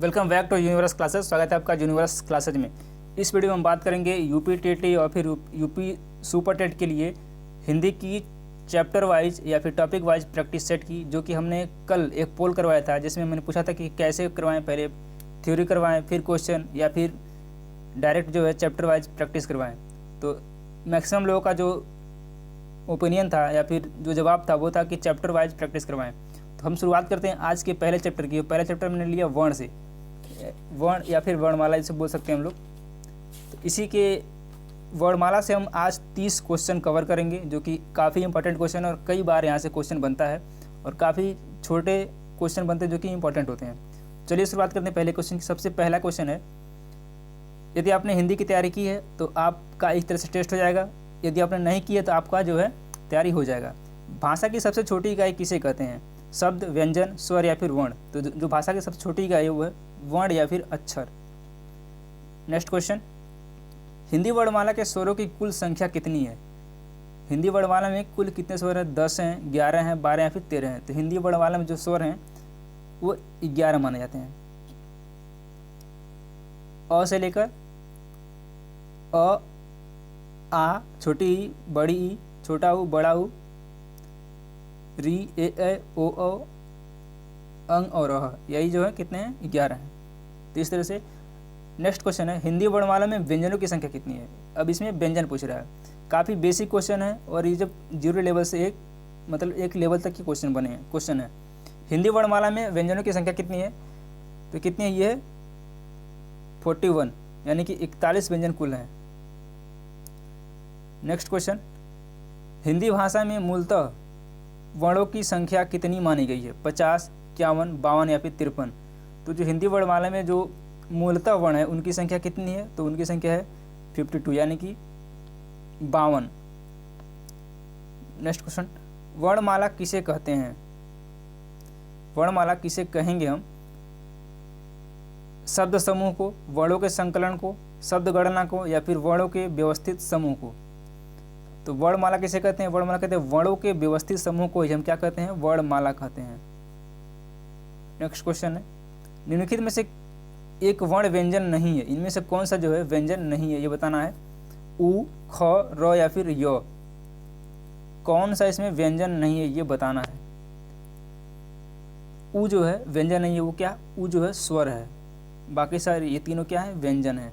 Welcome back to universe classes. स्वागत है आपका यूनिवर्स क्लासेज में। इस वीडियो में हम बात करेंगे यूपी टीटी और फिर यूपी सुपर टेट के लिए हिंदी की चैप्टर वाइज या फिर टॉपिक वाइज प्रैक्टिस सेट की, जो कि हमने कल एक पोल करवाया था जिसमें मैंने पूछा था कि कैसे करवाएं, पहले थ्योरी करवाएं फिर क्वेश्चन या फिर डायरेक्ट जो है चैप्टर वाइज प्रैक्टिस करवाएं। तो मैक्सिमम लोगों का जो ओपिनियन था या फिर जो जवाब था वो था कि चैप्टर वाइज प्रैक्टिस करवाएं। तो हम शुरुआत करते हैं आज के पहले चैप्टर की। पहला चैप्टर मैंने लिया वर्ण से, वर्ण या फिर वर्णमाला जिसे बोल सकते हैं हम लोग। तो इसी के वर्णमाला से हम आज 30 क्वेश्चन कवर करेंगे, जो कि काफ़ी इंपॉर्टेंट क्वेश्चन है और कई बार यहाँ से क्वेश्चन बनता है और काफ़ी छोटे क्वेश्चन बनते हैं जो कि इंपॉर्टेंट होते हैं। चलिए शुरुआत करते हैं पहले क्वेश्चन की। सबसे पहला क्वेश्चन है, यदि आपने हिंदी की तैयारी की है तो आपका इस तरह से टेस्ट हो जाएगा, यदि आपने नहीं की है तो आपका जो है तैयारी हो जाएगा। भाषा की सबसे छोटी इकाई किसे कहते हैं? शब्द, व्यंजन, स्वर या फिर वर्ण? तो जो भाषा की सबसे छोटी इकाई है वो है वर्ण या फिर अक्षर। नेक्स्ट क्वेश्चन, हिंदी वर्णमाला के स्वरों की कुल संख्या कितनी है? हिंदी वर्णमाला में कुल कितने स्वर हैं? 10 हैं, 11 हैं, 12 या फिर 13 हैं। तो हिंदी वर्णमाला में जो स्वर हैं वो 11 माने जाते हैं। अ से लेकर अ, आ, छोटी ई, बड़ी ई, छोटा ऊ, बड़ा ऊ, री, ए, ओ, अंग और अह, यही जो है कितने हैं? 11 हैं। तो इस तरह से नेक्स्ट क्वेश्चन है, हिंदी वर्णमाला में व्यंजनों की संख्या कितनी है? अब इसमें व्यंजन पूछ रहा है। काफ़ी बेसिक क्वेश्चन है और ये जब 0 लेवल से एक लेवल तक के क्वेश्चन बने हैं क्वेश्चन है। हिंदी वर्णमाला में व्यंजनों की संख्या कितनी है? तो कितनी है? ये है 41, यानी कि 41 व्यंजन कुल हैं। नेक्स्ट क्वेश्चन, हिंदी भाषा में मूलतः वर्णों की संख्या कितनी मानी गई है? 50, 51, 52 या फिर 53? तो जो हिंदी वर्णमाला में जो मूलतः वर्ण है उनकी संख्या कितनी है? तो उनकी संख्या है 52, यानी कि 52। नेक्स्ट क्वेश्चन, वर्णमाला किसे कहते हैं? वर्णमाला किसे कहेंगे हम? शब्द समूह को, वर्णों के संकलन को, शब्द गणना को या फिर वर्णों के व्यवस्थित समूह को? तो वर्णमाला किसे कहते हैं? वर्णमाला कहते हैं वर्णों के व्यवस्थित समूह को ही हम क्या कहते हैं? वर्णमाला कहते हैं। नेक्स्ट क्वेश्चन है, निम्नलिखित में से एक वर्ण व्यंजन नहीं है, इनमें से कौन सा जो है व्यंजन नहीं है, ये बताना है। उ, ख, र या फिर य? कौन सा इसमें व्यंजन नहीं है ये बताना है। उ जो है व्यंजन नहीं है, वो क्या? उ जो है स्वर है, बाकी सारे ये तीनों क्या है? व्यंजन है।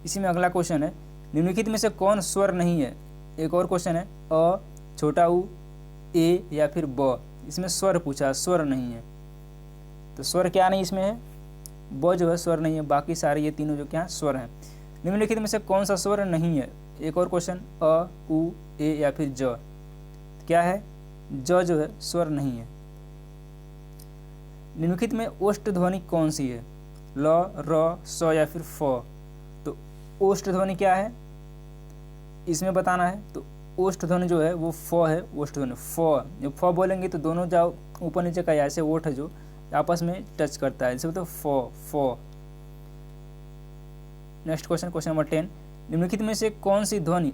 इसी में अगला क्वेश्चन है, निम्नलिखित में से कौन स्वर नहीं है? एक और क्वेश्चन है, अ, छोटा ऊ, ए या फिर ब? इसमें स्वर पूछा, स्वर नहीं है। तो स्वर क्या नहीं इसमें है? ब जो है स्वर नहीं है, बाकी सारे ये तीनों जो क्या स्वर हैं। निम्नलिखित में से कौन सा स्वर नहीं है? एक और क्वेश्चन, अ, उ, ए या फिर ज? क्या है? ज जो है स्वर नहीं है। निम्नलिखित में ओष्ठ ध्वनि कौन सी है? ल, र, स या फिर फ? तो ओष्ठ ध्वनि क्या है इसमें बताना है। तो ओष्ठ ध्वनि जो है वो फ है। ओष्ठ ध्वनि फ, जब फ बोलेंगे तो दोनों जाओ ऊपर नीचे का ऐसे ओठ है जो आपस में टच करता है, जैसे तो फ। नेक्स्ट क्वेश्चन, क्वेश्चन नंबर 10, निम्नलिखित में से कौन सी ध्वनि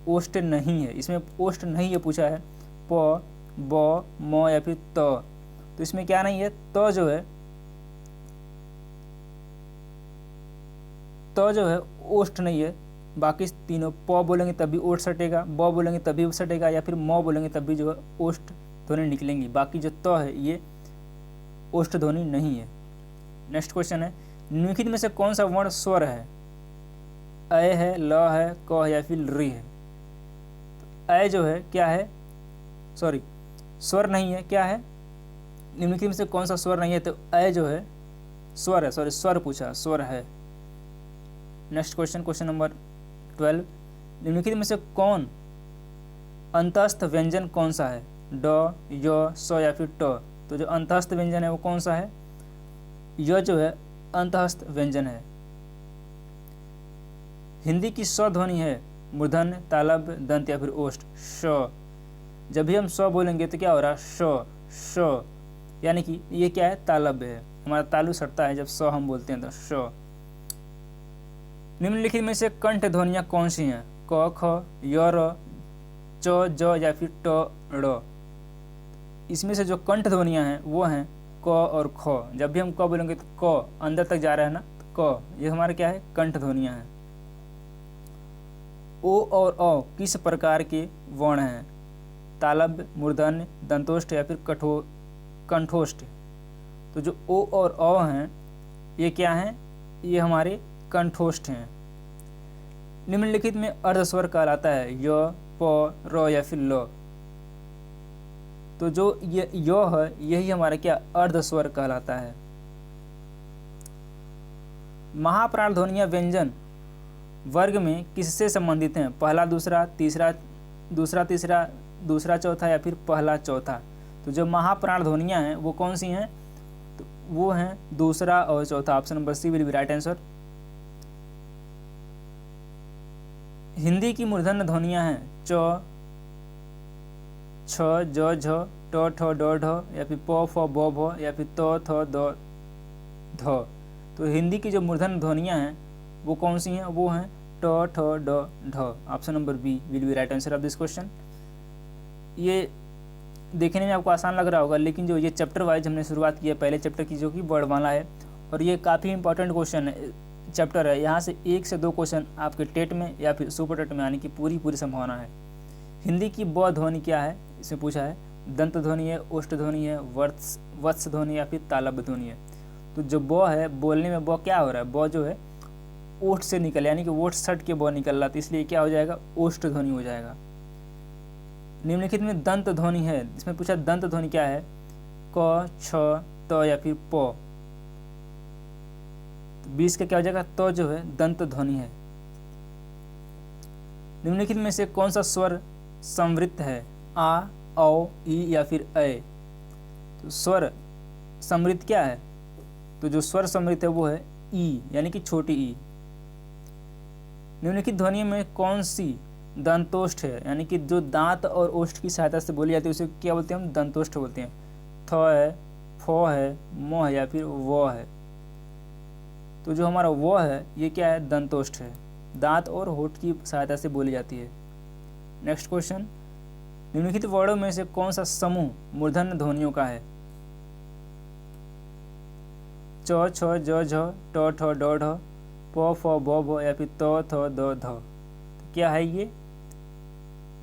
ओष्ठ नहीं है? इसमें ओष्ठ नहीं है पूछा है। प, ब, म या फिर त? तो इसमें क्या नहीं है? त जो है ओष्ठ नहीं है। बाकी तीनों प बोलेंगे तब भी ओष्ठ सटेगा, ब बोलेंगे तब भी सटेगा या फिर म बोलेंगे तब भी जो है ओष्ठ ध्वनि निकलेंगी। बाकी जो त है ये ओष्ठ ध्वनि नहीं है। नेक्स्ट क्वेश्चन है, निम्नलिखित में से कौन सा वर्ण स्वर है? अ है, ल है, क है या फिर रि है? तो अ जो है क्या है? सॉरी, स्वर नहीं है। क्या है? निम्नलिखित में से कौन सा स्वर नहीं है? तो अ जो है स्वर है। सॉरी, स्वर पूछा, स्वर है। नेक्स्ट क्वेश्चन, क्वेश्चन नंबर 12, निम्नलिखित में से कौन अंतस्थ व्यंजन कौन सा है? ड, य, स या फिर ट? तो जो अंतस्थ व्यंजन है वो कौन सा है? य जो है अंतस्थ व्यंजन है। हिंदी की स ध्वनि है मूर्धन्य, तालब, दंत या फिर ओष्ठ? श। जब भी हम स बोलेंगे तो क्या हो रहा है? श, यानी कि ये क्या है? तालब है, हमारा तालु सटता है जब स हम बोलते हैं तो श। निम्नलिखित में से कंठ ध्वनियाँ कौन सी हैं? क, ख, य, र, च, ज या फिर ट, ड़? इसमें से जो कंठ ध्वनियाँ हैं वो हैं क और ख। जब भी हम क बोलेंगे तो क अंदर तक जा रहा है ना, तो क ये हमारा क्या है, कंठ ध्वनियाँ हैं। ओ और औ किस प्रकार के वर्ण हैं, तालव्य, मूर्धन्य, दंतोष्ठ या फिर कंठोष्ठ। तो जो ओ और औ हैं ये क्या हैं, ये हमारे कंठोष्ठ हैं। निम्नलिखित में अर्धस्वर कहलाता है य, प, र या फिर ल। तो जो ये य है यही हमारा क्या अर्धस्वर कहलाता है। महाप्राण ध्वनियाँ व्यंजन वर्ग में किससे संबंधित हैं, पहला दूसरा, दूसरा तीसरा, दूसरा चौथा या फिर पहला चौथा। तो जो महाप्राण ध्वनियाँ हैं वो कौन सी हैं, तो वो हैं दूसरा और चौथा। Option number C will be right answer. Hindi की मूर्धन्य ध्वनियाँ हैं च, छ, ज, झ, ट, ठ, ड, ढ या फिर प, फ, ब, भ या फिर त, थ, द, ध। तो हिंदी की जो मूर्धन्य ध्वनियाँ हैं वो कौन सी हैं, वो हैं ट, ठ, ड, ढ। Option number B will be right answer of this question. ये देखने में आपको आसान लग रहा होगा, लेकिन जो ये चैप्टर वाइज हमने शुरुआत की है पहले चैप्टर की, जो कि वर्णमाला है, और ये काफ़ी इंपॉर्टेंट क्वेश्चन है, चैप्टर है। यहाँ से 1 से 2 क्वेश्चन आपके टेट में या फिर सुपर टेट में आने की पूरी संभावना है। हिंदी की ब ध्वनि क्या है, इसमें पूछा है। दंत ध्वनि है, ओष्ठ ध्वनि है, वत्स ध्वनि या फिर तालव्य ध्वनि है। तो जो ब है, बोलने में ब क्या हो रहा है, ब जो है ओष्ठ से निकल, यानी कि ओष्ठ सट के ब निकल रहा, तो इसलिए क्या हो जाएगा, ओष्ठ ध्वनि हो जाएगा। निम्नलिखित में दंत ध्वनि है, इसमें पूछा दंत ध्वनि क्या है, क, छ, त या फिर प। 20 का क्या हो जाएगा, त जो है दंत ध्वनि है। निम्नलिखित में से कौन सा स्वर संवृत्त है, आ, औ, ई या फिर ऐ। तो स्वर समृद्ध क्या है, तो जो स्वर समृद्ध है वो है ई, यानी कि छोटी ई। निम्नलिखित ध्वनि में कौन सी दंतोष्ठ है, यानी कि जो दांत और ओष्ठ की सहायता से बोली जाती है उसे क्या बोलते हैं, हम दंतोष्ठ बोलते हैं। थ है, फ है, म है या फिर व है। तो जो हमारा व है ये क्या है, दंतोष्ठ है, दांत और होठ की सहायता से बोली जाती है। नेक्स्ट क्वेश्चन, निम्नलिखित वर्णों में से कौन सा समूह मूर्धन्य ध्वनियों का है, च, छ, ज, झ, ट, ठ, ड, ढ, प, फ, ब, भ या फिर त, थ, द, ध। तो क्या है ये,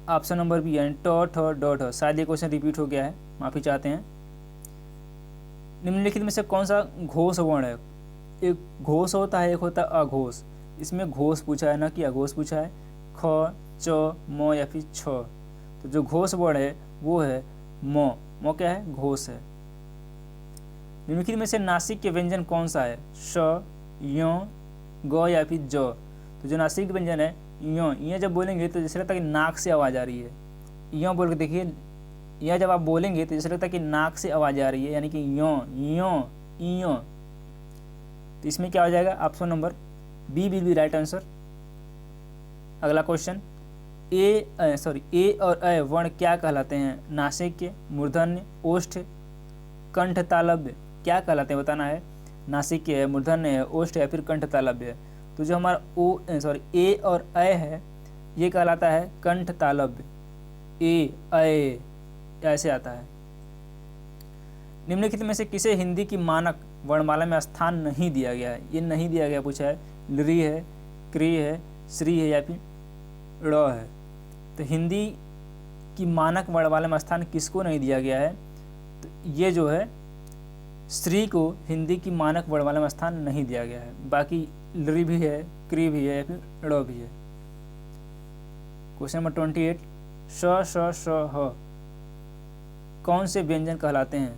ऑप्शन नंबर बी यानी ट, ठ, ड, ढ। शायद ये क्वेश्चन रिपीट हो गया है, माफी चाहते हैं। निम्नलिखित में से कौन सा घोष वर्ण है, एक घोष होता है, एक होता है अघोष। इसमें घोष पूछा है ना कि अघोष पूछा है, ख, च, म या फिर छ। तो जो घोष वर्ण है वो है म, म क्या है, घोष है। निम्नलिखित में से नासिक के व्यंजन कौन सा है, श, य, ग या फिर ज। तो जो नासिक व्यंजन है य जब बोलेंगे तो जैसे लगता है कि नाक से आवाज़ आ रही है। य बोल के देखिए, यह जब आप बोलेंगे तो जैसे लगता है कि नाक से आवाज़ आ रही है, यानी कि य। तो इसमें क्या हो जाएगा, option number B will be right answer. अगला क्वेश्चन, ए और ऐ वर्ण क्या कहलाते हैं, नासिक के, मूर्धन्य, ओष्ठ, कंठ, तालव्य क्या कहलाते हैं बताना है। नासिक के है, मूर्धन्य है, ओष्ठ है, फिर कंठ तालव्य है। तो जो हमारा ए और ऐ है ये कहलाता है कंठ तालव्य, ए ऐ ऐसे आता है। निम्नलिखित में से किसे हिंदी की मानक वर्णमाला में स्थान नहीं दिया गया है, ये नहीं दिया गया पूछा है, लृ है, क्री है, श्री है या फिर ड़ है। तो हिंदी की मानक वर्णमाला में स्थान किसको नहीं दिया गया है, तो ये जो है श्री को हिंदी की मानक वर्णमाला में स्थान नहीं दिया गया है। बाकी लृ भी है, क्री भी है या फिर ड़ भी है। क्वेश्चन नंबर 28, श, श, श, ह कौन से व्यंजन कहलाते हैं,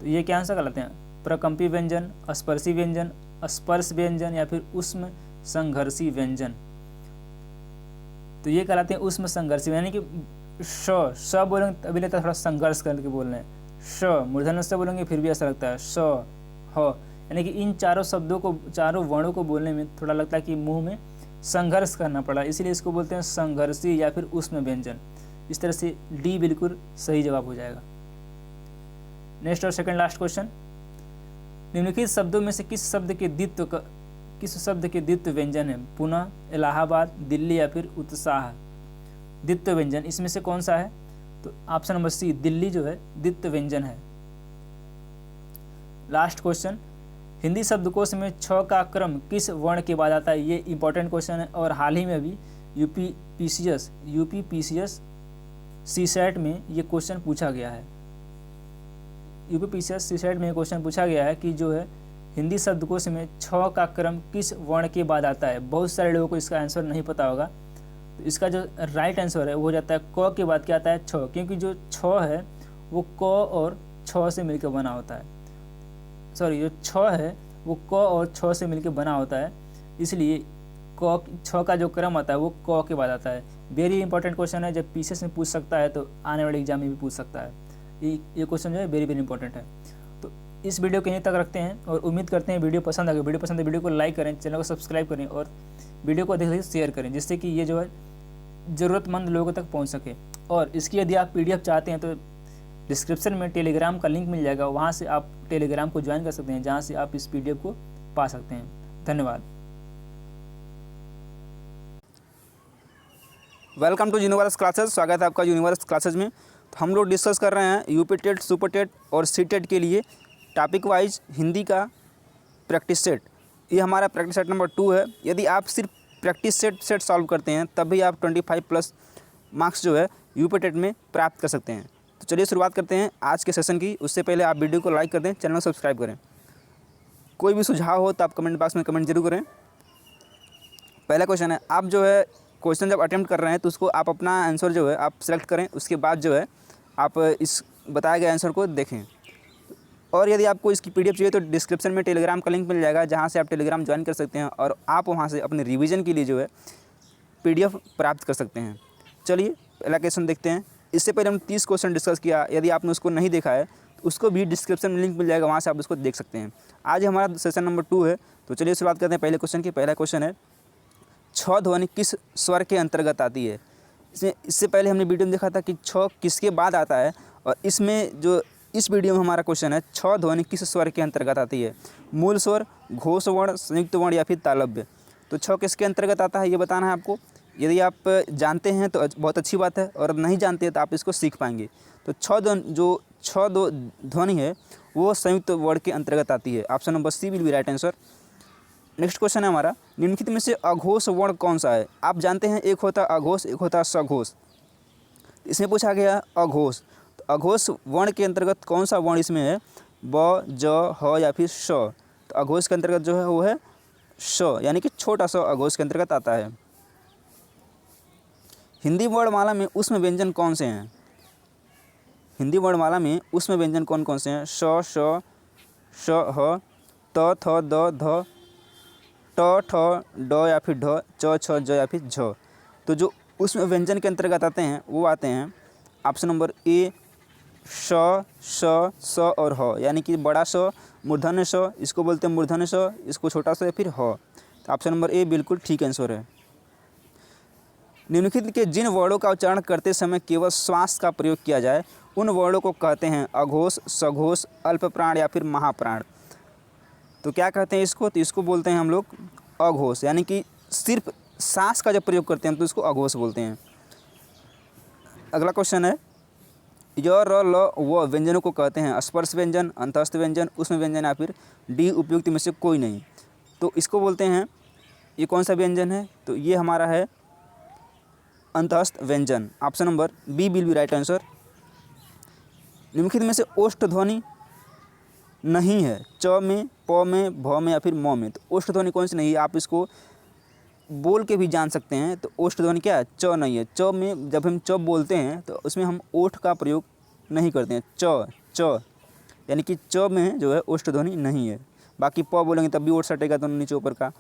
तो ये क्या आंसर कहलाते हैं, प्रकंपी व्यंजन, स्पर्शी व्यंजन, स्पर्श व्यंजन या फिर उष्म संघर्षी व्यंजन। तो ये कहलाते हैं उष्म संघर्षी, यानी कि श बोलेंगे तभी लगता है थोड़ा संघर्ष करके बोलना है। श मूर्धन्य से बोलेंगे फिर भी ऐसा लगता है, श, ह, यानी कि इन चारों शब्दों को, चारों वर्णों को बोलने में थोड़ा लगता है कि मुंह में संघर्ष करना पड़ा, इसीलिए इसको बोलते हैं संघर्षी या फिर उष्म व्यंजन। इस तरह से डी बिल्कुल सही जवाब हो जाएगा। नेक्स्ट और सेकंड लास्ट क्वेश्चन, निम्नलिखित शब्दों में से किस शब्द के द्वित्व व्यंजन है, पुनः, इलाहाबाद, दिल्ली या फिर उत्साह। द्वित्व व्यंजन इसमें से कौन सा है, तो ऑप्शन नंबर सी दिल्ली जो है द्वित्व व्यंजन है। लास्ट क्वेश्चन, हिंदी शब्दकोश में छ का क्रम किस वर्ण के बाद आता है? ये इंपॉर्टेंट क्वेश्चन है और हाल ही में अभी यूपी पीसीएस सीसेट में ये क्वेश्चन पूछा गया है। यूपी पीसीएस सीसेट में क्वेश्चन पूछा गया है कि जो है हिंदी शब्दकोश में छ का क्रम किस वर्ण के बाद आता है। बहुत सारे लोगों को इसका आंसर नहीं पता होगा, तो इसका जो राइट आंसर है वो हो जाता है क के बाद क्या आता है? छ, क्योंकि जो छ है वो क और छ से मिलकर बना होता है। सॉरी, जो छ है वो क और छ से मिलकर बना होता है, इसलिए छ का जो क्रम आता है वो क के बाद आता है। वेरी इंपॉर्टेंट क्वेश्चन है, जब पीसीएस में पूछ सकता है तो आने वाले एग्जाम में भी पूछ सकता है। ये क्वेश्चन जो है वेरी इंपॉर्टेंट है। तो इस वीडियो को यहीं तक रखते हैं और उम्मीद करते हैं वीडियो पसंद आ गई। वीडियो पसंद है वीडियो को लाइक करें, चैनल को सब्सक्राइब करें और वीडियो को अधिक से शेयर करें, जिससे कि ये जो है ज़रूरतमंद लोगों तक पहुंच सके। और इसकी यदि आप पीडीएफ चाहते हैं तो डिस्क्रिप्शन में टेलीग्राम का लिंक मिल जाएगा, वहाँ से आप टेलीग्राम को ज्वाइन कर सकते हैं, जहाँ से आप इस पीडीएफ को पा सकते हैं। धन्यवाद। Welcome to universe classes. स्वागत है आपका यूनिवर्स क्लासेस में। तो हम लोग डिस्कस कर रहे हैं यूपी टेट, सुपर टेट और सी टेट के लिए टॉपिक वाइज हिंदी का प्रैक्टिस सेट। ये हमारा प्रैक्टिस सेट नंबर 2 है। यदि आप सिर्फ प्रैक्टिस सेट सॉल्व करते हैं तब भी आप 25+ मार्क्स जो है यूपी टेट में प्राप्त कर सकते हैं। तो चलिए शुरुआत करते हैं आज के सेशन की। उससे पहले आप वीडियो को लाइक कर दें, चैनल को सब्सक्राइब करें। कोई भी सुझाव हो तो आप कमेंट बॉक्स में कमेंट जरूर करें। पहला क्वेश्चन है, आप जो है क्वेश्चन जब अटेम्प्ट कर रहे हैं तो उसको आप अपना आंसर जो है आप सेलेक्ट करें, उसके बाद जो है आप इस बताए गए आंसर को देखें। और यदि आपको इसकी पीडीएफ चाहिए तो डिस्क्रिप्शन में टेलीग्राम का लिंक मिल जाएगा, जहां से आप टेलीग्राम ज्वाइन कर सकते हैं और आप वहां से अपने रिवीजन के लिए जो है पीडीएफ प्राप्त कर सकते हैं। चलिए पहला क्वेश्चन देखते हैं। इससे पहले हम 30 क्वेश्चन डिस्कस किया, यदि आपने उसको नहीं देखा है तो उसको भी डिस्क्रिप्शन में लिंक मिल जाएगा, वहाँ से आप उसको देख सकते हैं। आज हमारा सेशन नंबर 2 है। तो चलिए शुरुआत करते हैं पहले क्वेश्चन की। पहला क्वेश्चन है, छ ध्वनि किस स्वर के अंतर्गत आती है? इससे पहले हमने वीडियो में देखा था कि छ किसके बाद आता है, और इसमें जो इस वीडियो में हमारा क्वेश्चन है, छ ध्वनि किस स्वर के अंतर्गत आती है? मूल स्वर, घोष वर्ण, संयुक्त वर्ण या फिर तालव्य? तो छ किसके अंतर्गत आता है ये बताना है आपको। यदि आप जानते हैं तो बहुत अच्छी बात है, और नहीं जानते हैं तो आप इसको सीख पाएंगे। तो छ ध्वनि है वो संयुक्त वर्ण के अंतर्गत आती है। Option number C will be right answer. Next question है हमारा, निम्नलिखित में से अघोष वर्ण कौन सा है? आप जानते हैं एक होता अघोष, एक होता सघोष। इसमें पूछा गया अघोष। तो अघोष वर्ण के अंतर्गत कौन सा वर्ण इसमें है? ब, ज, ह या फिर श? तो अघोष के अंतर्गत जो है वो है श, यानी कि छोटा सा अघोष के अंतर्गत आता है। हिंदी वर्णमाला में ऊष्म व्यंजन कौन से हैं? हिंदी वर्णमाला में ऊष्म व्यंजन कौन कौन से हैं? श, श, ह, त, थ, द, ध, ट, ठ, ड या फिर ढ, च, छ, ज या फिर झ। तो जो ऊष्म व्यंजन के अंतर्गत आते हैं वो आते हैं ऑप्शन नंबर ए, श, श, स और ह, यानी कि बड़ा स, मूर्धन्य स, इसको बोलते हैं मूर्धन्य स, इसको छोटा सा या फिर ह। तो ऑप्शन नंबर ए बिल्कुल ठीक आंसर है। निम्नलिखित के जिन वर्णों का उच्चारण करते समय केवल श्वास का प्रयोग किया जाए उन वर्णों को कहते हैं अघोष, सघोष, अल्प प्राण या फिर महाप्राण? तो क्या कहते हैं इसको? तो इसको बोलते हैं हम लोग अघोष, यानी कि सिर्फ सांस का जब प्रयोग करते हैं तो इसको अघोष बोलते हैं। अगला क्वेश्चन है, य, र, ल, व व्यंजनों को कहते हैं स्पर्श व्यंजन, अंतस्थ व्यंजन, ऊष्म व्यंजन या फिर डी उपयुक्त में से कोई नहीं? तो इसको बोलते हैं, ये कौन सा व्यंजन है? तो ये हमारा है अंतस्थ व्यंजन। Option number B will be right answer. निम्नलिखित में से ओष्ठ ध्वनि नहीं है च में, प में, भ में या फिर म में? तो ओष्ठ ध्वनि कौन सी नहीं है? आप इसको बोल के भी जान सकते हैं। तो ओष्ठ ध्वनि क्या है? च नहीं है। च में जब हम च बोलते हैं तो उसमें हम ओठ का प्रयोग नहीं करते हैं। च यानी कि च में जो है ओष्ठ ध्वनि नहीं है। बाकी प बोलेंगे तब भी ओठ सटेगा दोनों नीचे ऊपर का,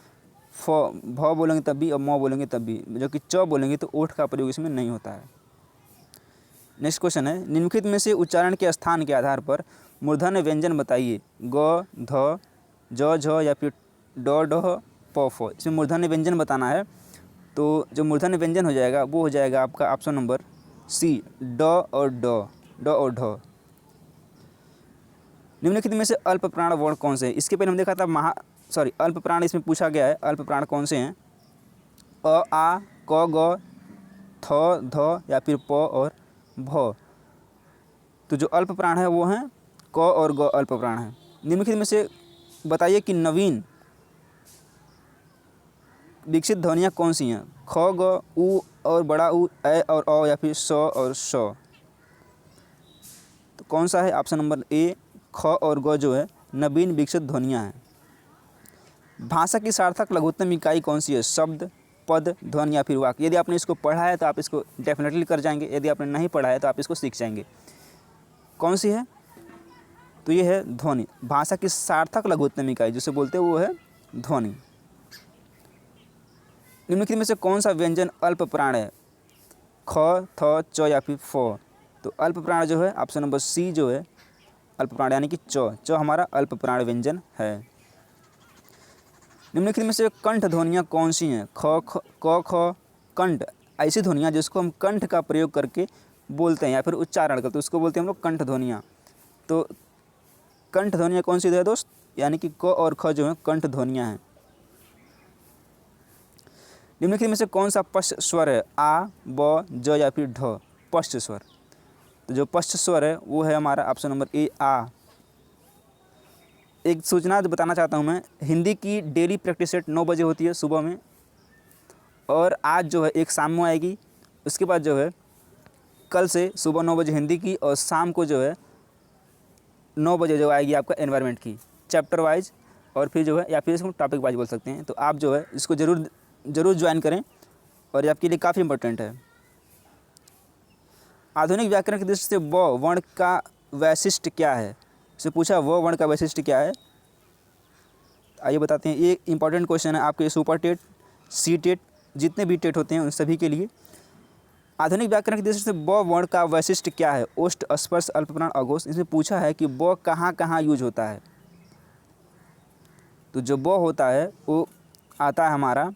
भ बोलेंगे तब भी और म बोलेंगे तब भी, जो कि च बोलेंगे तो ओठ का प्रयोग इसमें नहीं होता है। नेक्स्ट क्वेश्चन है, निम्नलिखित में से उच्चारण के स्थान के आधार पर मूर्धन्य व्यंजन बताइए। ग, ध, ज, झ या फिर ड, ढ, प, फ? इसमें मूर्धन्य व्यंजन बताना है। तो जो मूर्धन्य व्यंजन हो जाएगा वो हो जाएगा आपका ऑप्शन नंबर सी, ड और ढ। निम्नलिखित में से अल्प प्राण वर्ण कौन से हैं? इसके पहले हम देखा था अल्प प्राण इसमें पूछा गया है। अल्प प्राण कौन से हैं? अ, आ, क, ग, थ, ध या फिर प और भ? तो जो अल्प प्राण है वो हैं क और ग अल्प प्राण है। निम्नलिखित में से बताइए कि नवीन विकसित ध्वनियाँ कौन सी हैं? ख, ग, उ और बड़ा उ, ए और औ, या फिर स और श। तो कौन सा है? ऑप्शन नंबर ए, ख और ग जो है नवीन विकसित ध्वनियाँ हैं। भाषा की सार्थक लघुत्तम इकाई कौन सी है? शब्द, पद, ध्वनि या फिर वाक्य। यदि आपने इसको पढ़ा है तो आप इसको डेफिनेटली कर जाएंगे, यदि आपने नहीं पढ़ा है तो आप इसको सीख जाएंगे। कौन सी है? तो ये है ध्वनि। भाषा की सार्थक लघुत्तम इकाई जिसे बोलते हैं वो है ध्वनि। निम्नलिखित में से कौन सा व्यंजन अल्प प्राण है? ख, थ, च या फिर फ। तो अल्प प्राण जो है ऑप्शन नंबर सी जो है अल्प प्राण यानी कि च हमारा अल्प प्राण व्यंजन है। निम्नलिखित में से कंठ ध्वनियाँ कौन सी हैं? ख, क, ख, कंठ। ऐसी ध्वनियाँ जिसको हम कंठ का प्रयोग करके बोलते हैं या फिर उच्चारण करते हैं उसको बोलते हैं हम लोग कंठ ध्वनियाँ। तो कंठ ध्वनियाँ कौन सी है दोस्त? यानी कि क और ख जो है कंठ ध्वनियाँ हैं। निम्नलिखित में से कौन सा पश्च स्वर है? आ, ब, ज या फिर ढ। पश्च स्वर। तो जो पश्च स्वर है वो है हमारा ऑप्शन नंबर ए, आ। एक सूचना बताना चाहता हूँ मैं, हिंदी की डेली प्रैक्टिस सेट 9 बजे होती है सुबह में, और आज जो है एक शाम में आएगी। उसके बाद जो है कल से सुबह 9 बजे हिंदी की, और शाम को जो है 9 बजे जो आएगी आपका एनवायरनमेंट की, चैप्टर वाइज, और फिर जो है या फिर इसको टॉपिक वाइज बोल सकते हैं। तो आप जो है इसको ज़रूर ज्वाइन करें, और ये आपके लिए काफ़ी इंपॉर्टेंट है। आधुनिक व्याकरण की दृष्टि से व वर्ण का वैशिष्ट क्या है? इसे पूछा व वर्ण का वैशिष्ट क्या है, आइए बताते हैं। ये इंपॉर्टेंट क्वेश्चन है आपके सुपर टेट, सी टेट, जितने भी टेट होते हैं उन सभी के लिए। आधुनिक व्याकरण की दृष्टि से ब वर्ण का वैशिष्ट क्या है? ओष्ठ, स्पर्श, अल्पप्राण, अघोष। इसमें पूछा है कि ब कहाँ कहाँ यूज होता है। तो जो ब होता है वो आता है हमारा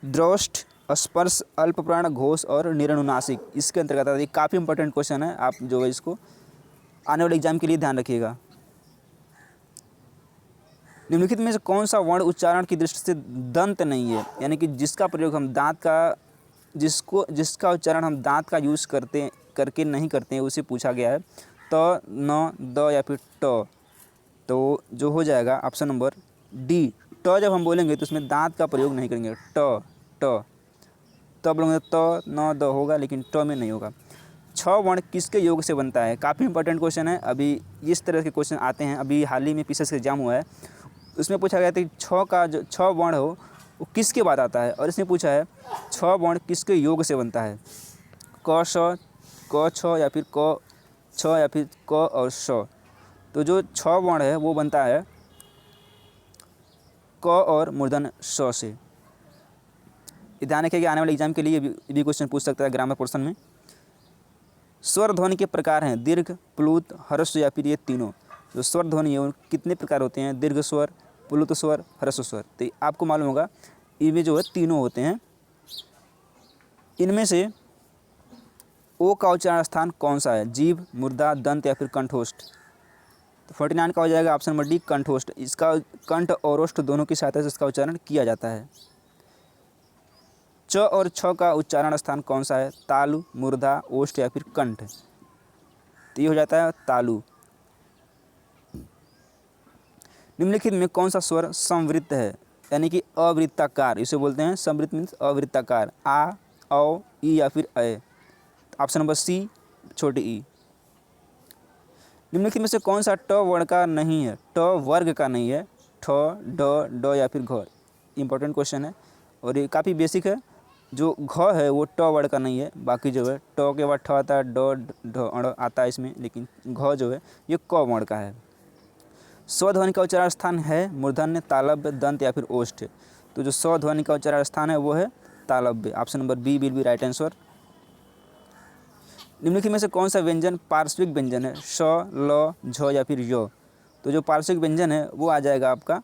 द्रोष्ठ, स्पर्श, अल्पप्राण, घोष और निरनुनासिक, इसके अंतर्गत आता है। काफ़ी इंपॉर्टेंट क्वेश्चन है, आप जो है इसको आने वाले एग्जाम के लिए ध्यान रखिएगा। निम्नलिखित में से कौन सा वर्ण उच्चारण की दृष्टि से दंत नहीं है? यानी कि जिसका प्रयोग हम दांत का जिसका उच्चारण हम दांत का यूज़ करके नहीं करते हैं, उसे पूछा गया है। त, न, द या फिर ट। तो जो हो जाएगा ऑप्शन नंबर डी, ट। जब हम बोलेंगे तो उसमें दांत का प्रयोग नहीं करेंगे। ट तब बोलेंगे त, न, द होगा, लेकिन ट में नहीं होगा। छ वर्ण किसके योग से बनता है? काफ़ी इंपॉर्टेंट क्वेश्चन है। अभी इस तरह के क्वेश्चन आते हैं, अभी हाल ही में पीसीएस का एग्जाम हुआ है, उसमें पूछा गया था कि छ वर्ण हो वो किसके बाद आता है, और इसमें पूछा है छ वर्ण किसके योग से बनता है? क, श, क, छ या फिर क, छ या फिर क और श। तो जो छ वर्ण है वो बनता है क और मूर्धन श से। ध्यान रखिए कि आने वाले एग्जाम के लिए भी क्वेश्चन पूछ सकता है ग्रामर पोर्शन में। स्वर ध्वनि के प्रकार हैं? दीर्घ, प्लुत, ह्रस्व या फिर ये तीनों। जो स्वर ध्वनि है उन कितने प्रकार होते हैं? दीर्घ स्वर, प्लुत स्वर, ह्रस्व स्वर। तो आपको मालूम होगा इनमें जो है तीनों होते हैं। इनमें से ओ का उच्चारण स्थान कौन सा है? जीभ, मुर्दा, दंत या फिर कंठोष्ठ। तो 49 का हो जाएगा ऑप्शन नंबर डी, कंठोष्ठ। इसका कंठ और ओष्ठ दोनों की सहायता से इसका उच्चारण किया जाता है। च और छ का उच्चारण स्थान कौन सा है? तालु, मुर्दा, ओष्ठ या फिर कंठ। तो ये हो जाता है तालु। निम्नलिखित में कौन सा स्वर संवृत्त है, यानी कि अवृत्ताकार? इसे बोलते हैं संवृत्त मीन्स अवृत्ताकार। आ, औ, ई या फिर अ। ऑप्शन नंबर सी, छोटी ई। निम्नलिखित में से कौन सा ट वर्ण का नहीं है? ट वर्ग का नहीं है। ठ, ड, ड या फिर घ। इंपॉर्टेंट क्वेश्चन है और ये काफ़ी बेसिक है। जो घ है वो ट वर्ण का नहीं है, बाकी जो है ट के बाद ठ आता है, ड, ढ, अण आता है इसमें, लेकिन घ जो है ये क वर्ण का है। स्वध्वनि का उच्चारण स्थान है मूर्धन्य, तालव्य, दंत या फिर ओष्ठ। तो जो स्वध्वनि का उच्चारण स्थान है वो है तालव्य। Option number B will be right answer. निम्नलिखित में से कौन सा व्यंजन पार्श्विक व्यंजन है? श, ल, झ या फिर य। तो जो पार्श्विक व्यंजन है वो आ जाएगा आपका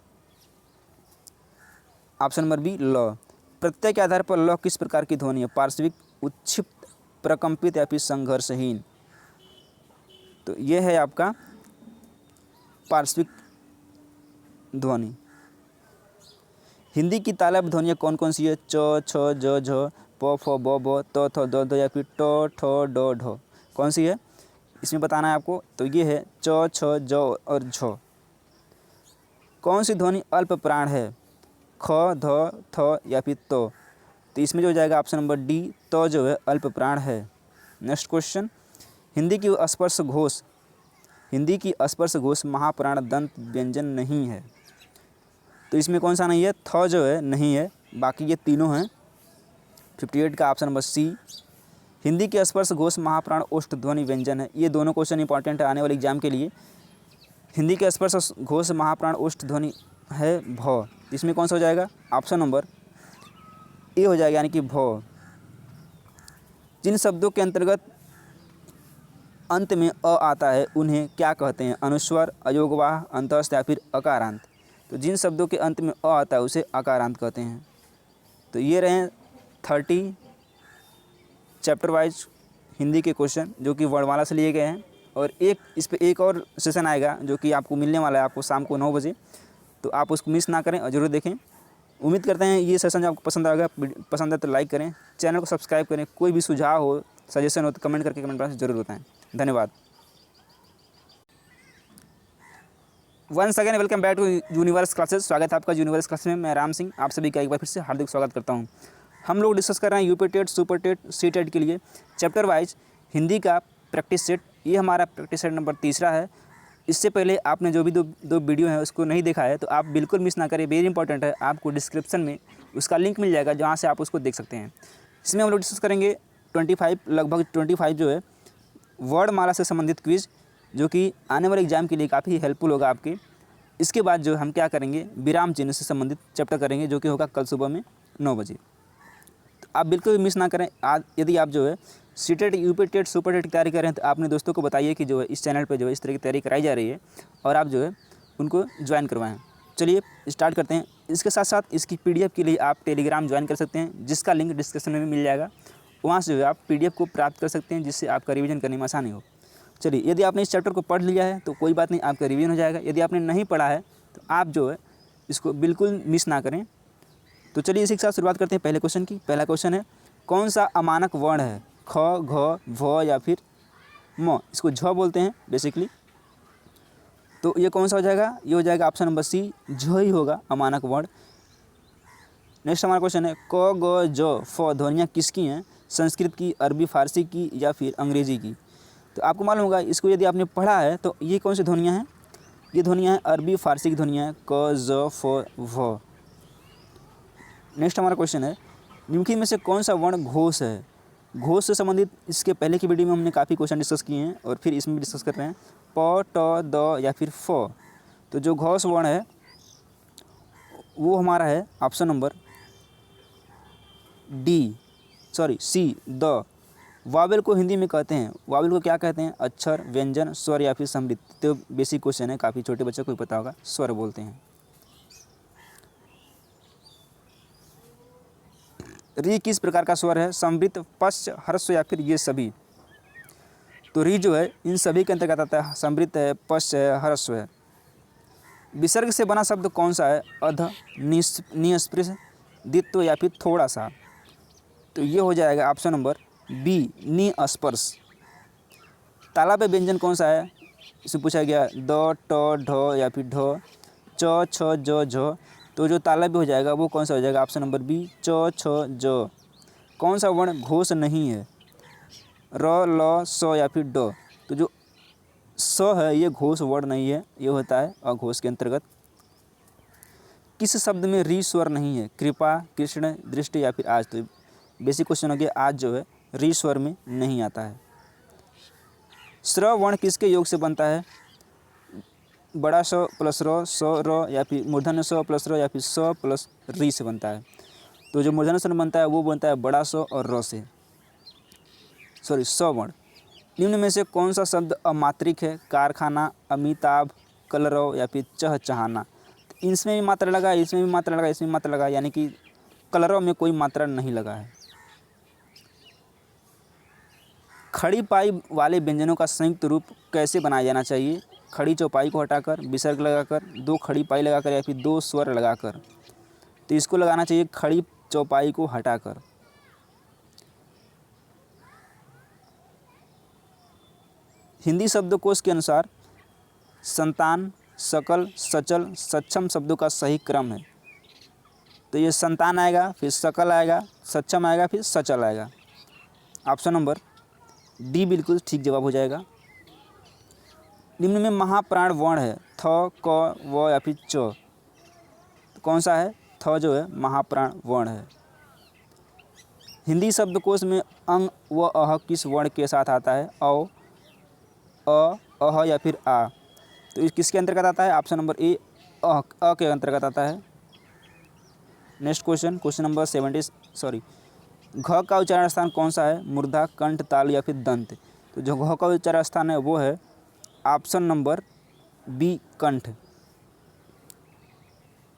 ऑप्शन नंबर बी, ल। प्रत्यय के आधार पर ल किस प्रकार की ध्वनि है? पार्श्विक, उच्छिप्त, प्रकंपित या फिर संघर्षहीन। तो ये है आपका पार्श्विक ध्वनि। हिंदी की तालव्य ध्वनियाँ कौन कौन सी है? च, छ, ज, झ, प, फ, ब, ब, त, थ, द, ध या फिर ट, ठ, ड, ढ। कौन सी है? इसमें बताना है आपको। तो ये है च, छ, ज और झ। कौन सी ध्वनि अल्प प्राण है? ख, ध, थ या फिर त? तो इसमें जो हो जाएगा ऑप्शन नंबर डी, त जो है अल्प प्राण है। नेक्स्ट क्वेश्चन, हिंदी की स्पर्श घोष महाप्राण दंत व्यंजन नहीं है। तो इसमें कौन सा नहीं है? थ जो है नहीं है, बाकी ये तीनों हैं। 58 का ऑप्शन नंबर सी। हिंदी के स्पर्श घोष महाप्राण ओष्ठ ध्वनि व्यंजन है। ये दोनों क्वेश्चन इंपॉर्टेंट है आने वाले एग्जाम के लिए। हिंदी के स्पर्श घोष महाप्राण ओष्ठ ध्वनि है भ। इसमें कौन सा हो जाएगा? ऑप्शन नंबर ए हो जाएगा, यानी कि भ। जिन शब्दों के अंतर्गत अंत में अ आता है उन्हें क्या कहते हैं? अनुस्वर, अयोगवाह, अंतस्थ या फिर अकारांत। तो जिन शब्दों के अंत में अ आता है उसे अकारांत कहते हैं। तो ये रहे 30 चैप्टर वाइज हिंदी के क्वेश्चन जो कि वर्णमाला से लिए गए हैं। और इस पे एक और सेशन आएगा जो कि आपको मिलने वाला है आपको शाम को 9 बजे। तो आप उसको मिस ना करें और ज़रूर देखें। उम्मीद करते हैं ये सेशन आपको पसंद आएगा। पसंद है तो लाइक करें, चैनल को सब्सक्राइब करें। कोई भी सुझाव हो, सजेशन हो तो कमेंट करके कमेंट बॉक्स में ज़रूर बताएं। धन्यवाद। Once again welcome back to universe classes. स्वागत है आपका यूनिवर्स क्लासेस में। मैं राम सिंह आप सभी का एक बार फिर से हार्दिक स्वागत करता हूं। हम लोग डिस्कस कर रहे हैं UP TET, super TET, C TET के लिए चैप्टर वाइज हिंदी का प्रैक्टिस सेट। ये हमारा प्रैक्टिस सेट नंबर 3 है। इससे पहले आपने जो भी दो वीडियो है उसको नहीं देखा है तो आप बिल्कुल मिस ना करें, वेरी इंपॉर्टेंट है। आपको डिस्क्रिप्शन में उसका लिंक मिल जाएगा जहाँ से आप उसको देख सकते हैं। इसमें हम लोग डिस्कस करेंगे 25 जो है वर्णमाला से संबंधित क्विज, जो कि आने वाले एग्जाम के लिए काफ़ी हेल्पफुल होगा आपके। इसके बाद जो हम क्या करेंगे, विराम चिन्ह से संबंधित चैप्टर करेंगे जो कि होगा कल सुबह में 9 बजे। तो आप बिल्कुल भी मिस ना करें। आज यदि आप जो है C TET, UP TET, super TET की तैयारी कर रहे हैं तो अपने दोस्तों को बताइए कि जो है इस चैनल पर जो है इस तरह की तैयारी कराई जा रही है और आप जो है उनको ज्वाइन करवाएं। चलिए स्टार्ट करते हैं। इसके साथ साथ इसकी PDF के लिए आप टेलीग्राम ज्वाइन कर सकते हैं, जिसका लिंक डिस्क्रिप्शन में मिल जाएगा। वहाँ से जो है आप PDF को प्राप्त कर सकते हैं, जिससे आपका रिवीजन करने में आसानी हो। चलिए, यदि आपने इस चैप्टर को पढ़ लिया है तो कोई बात नहीं, आपका रिवीजन हो जाएगा। यदि आपने नहीं पढ़ा है तो आप जो है इसको बिल्कुल मिस ना करें। तो चलिए इसी के साथ शुरुआत करते हैं पहले क्वेश्चन की। पहला क्वेश्चन है, कौन सा अमानक वर्ण है? ख, घ, भ या फिर म? इसको झ बोलते हैं बेसिकली। तो ये कौन सा हो जाएगा? ये हो जाएगा ऑप्शन नंबर सी, झ ही होगा अमानक वर्ण। नेक्स्ट हमारा क्वेश्चन है, क, ग, ज, फ ध्वनियाँ किसकी हैं? संस्कृत की, अरबी फारसी की या फिर अंग्रेजी की? तो आपको मालूम होगा, इसको यदि आपने पढ़ा है तो ये कौन सी ध्वनियाँ हैं? ये ध्वनियाँ हैं अरबी फारसी की ध्वनियाँ हैं, क, ज, फ, व। नेक्स्ट हमारा क्वेश्चन है, निम्नलिखित में से कौन सा वर्ण घोष है? घोष से संबंधित इसके पहले की वीडियो में हमने काफ़ी क्वेश्चन डिस्कस किए हैं और फिर इसमें भी डिस्कस कर रहे हैं। प, ट, द या फिर फ। तो जो घोष वर्ण है वो हमारा है option number C, the. Vowel को हिंदी में कहते हैं, वावेल को क्या कहते हैं? अक्षर, व्यंजन, स्वर या फिर समृद्ध? तो बेसिक क्वेश्चन है, काफ़ी छोटे बच्चों को भी पता होगा, स्वर बोलते हैं। री किस प्रकार का स्वर है? समृद्ध, पश्च, ह्रस्व या फिर ये सभी? तो री जो है इन सभी के अंतर्गत आता है, समृद्ध है, पश्च है, ह्रस्व है। विसर्ग से बना शब्द कौन सा है? अध, निस्पृश, द्वित्व या फिर थोड़ा सा? तो ये हो जाएगा ऑप्शन नंबर बी, निस्पर्श। तालव्य व्यंजन कौन सा है? इसे पूछा गया द, ट, ढ या फिर ढ, च, छ, ज, झ। तो जो तालव्य हो जाएगा वो कौन सा हो जाएगा? ऑप्शन नंबर बी, च, छ, ज। कौन सा वर्ण घोष नहीं है? र, ल, स या फिर ड? तो जो स है ये घोष वर्ण नहीं है, ये होता है अघोष के अंतर्गत। किस शब्द में री स्वर नहीं है? कृपा, कृष्ण, दृष्टि या फिर आज? तो बेसिक क्वेश्चन हो गया, आज जो है री स्वर में नहीं आता है। स्र वर्ण किसके योग से बनता है? बड़ा स प्लस र, स, र या फिर मूर्धन्य स प्लस र या फिर स प्लस री से बनता है। तो जो मूर्धन्य स्वर बनता है वो बनता है बड़ा स और र से, स वर्ण। निम्न में से कौन सा शब्द अमात्रिक है? कारखाना, अमिताभ, कलरव या फिर चहचहाना? तो इसमें भी मात्रा लगा, इसमें भी मात्रा लगा, इसमें भी मात्रा लगा, यानी कि कलरव में कोई मात्रा नहीं लगा है। खड़ी पाई वाले व्यंजनों का संयुक्त रूप कैसे बनाया जाना चाहिए? खड़ी चौपाई को हटाकर, विसर्ग लगाकर, 2 खड़ी पाई लगाकर या फिर 2 स्वर लगाकर? तो इसको लगाना चाहिए खड़ी चौपाई को हटाकर। हिंदी शब्दकोश के अनुसार संतान, सकल, सचल, सक्षम शब्दों का सही क्रम है। तो ये संतान आएगा, फिर सकल आएगा, सक्षम आएगा, फिर सचल आएगा। ऑप्शन नंबर डी बिल्कुल ठीक जवाब हो जाएगा। निम्न में महाप्राण वर्ण है थ, क, व या फिर च। तो कौन सा है? थ जो है महाप्राण वर्ण है। हिंदी शब्दकोश में अंग व अह किस वर्ण के साथ आता है? औ, अ, अह या फिर आ। तो इस किसके अंतर्गत आता है? ऑप्शन नंबर ए अ के अंतर्गत आता है। नेक्स्ट क्वेश्चन, क्वेश्चन नंबर 70 घ का उच्चारण स्थान कौन सा है? मूर्धा, कंठ, तालु या फिर दंत। तो जो घ का उच्चारण स्थान है वो है ऑप्शन नंबर बी कंठ।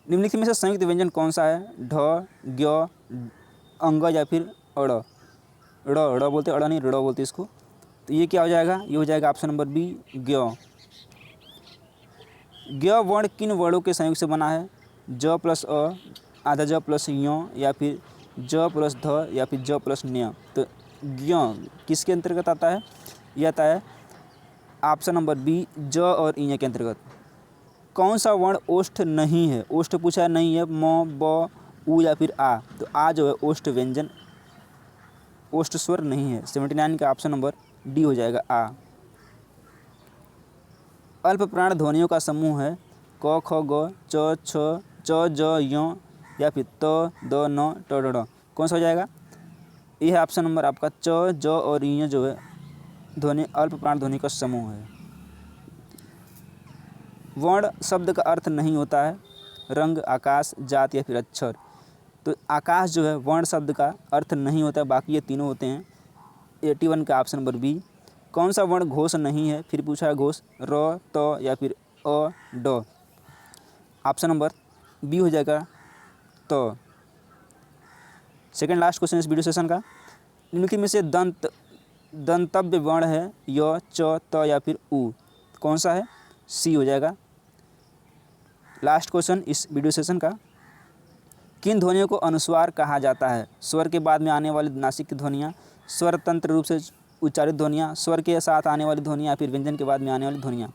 निम्नलिखित में से संयुक्त व्यंजन कौन सा है? ढ, ज्ञ, अंग या फिर अड़। ड़ बोलते, अड़ नहीं ड़ बोलते इसको। तो ये क्या हो जाएगा? ये हो जाएगा ऑप्शन नंबर बी ज्ञ। ज्ञ वर्ण किन वर्णों के संयोग से बना है? ज प्लस अ, आधा ज प्लस य या फिर ज प्लस ध या फिर ज प्लस न्य। तो ज्ञ किसके अंतर्गत आता है? यह आता है ऑप्शन नंबर बी ज और इ के अंतर्गत। कौन सा वर्ण ओष्ठ नहीं है? ओष्ठ पूछा नहीं है, म, ब, उ या फिर आ। तो आ जो है ओष्ठ व्यंजन, ओष्ठ स्वर नहीं है। 79 का ऑप्शन नंबर डी हो जाएगा आ। अल्प प्राण ध्वनियों का समूह है क, ख, ग, च, छ, च, ज, य या फिर त, द, न, ट, ड, ढ। कौन सा हो जाएगा? यह है ऑप्शन नंबर आपका च, ज और य जो है ध्वनि अल्प प्राण ध्वनि का समूह है। वर्ण शब्द का अर्थ नहीं होता है रंग, आकाश, जात या फिर अक्षर। तो आकाश जो है वर्ण शब्द का अर्थ नहीं होता है, बाकी ये तीनों होते हैं। 81 का ऑप्शन नंबर बी। कौन सा वर्ण घोष नहीं है? फिर पूछा है घोष, र, त या फिर अ, ड। ऑप्शन नंबर बी हो जाएगा त। सेकेंड लास्ट क्वेश्चन इस वीडियो सेशन का, निम्नलिखित में से दंतव्य वर्ण है य, च, त या फिर उ। कौन सा है? सी हो जाएगा। लास्ट क्वेश्चन इस वीडियो सेशन का, किन ध्वनियों को अनुस्वार कहा जाता है? स्वर के बाद में आने वाली नासिक की ध्वनियाँ, स्वर तंत्र रूप से उच्चारित ध्वनियाँ, स्वर के साथ आने वाली ध्वनियाँ या फिर व्यंजन के बाद में आने वाली ध्वनियाँ।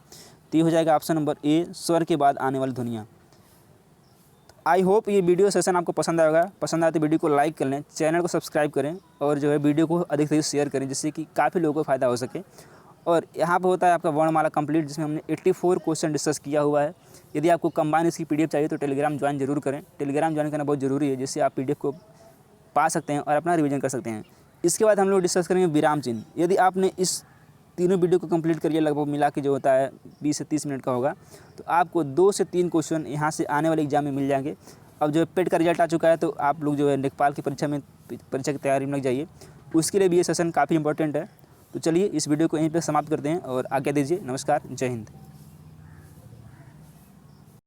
तो ये हो जाएगा ऑप्शन नंबर ए स्वर के बाद आने वाली ध्वनियाँ। आई होप ये वीडियो सेशन आपको पसंद आएगा। पसंद आए तो वीडियो को लाइक कर लें, चैनल को सब्सक्राइब करें और जो है वीडियो को अधिक से अधिक शेयर करें, जिससे कि काफ़ी लोगों को फ़ायदा हो सके। और यहाँ पर होता है आपका वर्णमाला कंप्लीट, जिसमें हमने 84 क्वेश्चन डिस्कस किया हुआ है। यदि आपको कंबाइन इसकी पीडीएफ चाहिए तो टेलीग्राम ज्वाइन जरूर करें। टेलीग्राम ज्वाइन करना बहुत ज़रूरी है, जिससे आप पीडीएफ को पा सकते हैं और अपना रिवीजन कर सकते हैं। इसके बाद हम लोग डिस्कस करेंगे विराम चिन्ह। यदि आपने इस तीनों वीडियो को कंप्लीट करिए, लगभग मिला के जो होता है 20 से 30 मिनट का होगा, तो आपको 2 से 3 क्वेश्चन यहाँ से आने वाले एग्जाम में मिल जाएंगे। अब जो पेड का रिजल्ट आ चुका है, तो आप लोग जो है लेखपाल की परीक्षा की तैयारी में लग जाइए। उसके लिए भी ये सेशन काफ़ी इंपॉर्टेंट है। तो चलिए इस वीडियो को यहीं पर समाप्त करते हैं और आज्ञा दीजिए। नमस्कार, जय हिंद।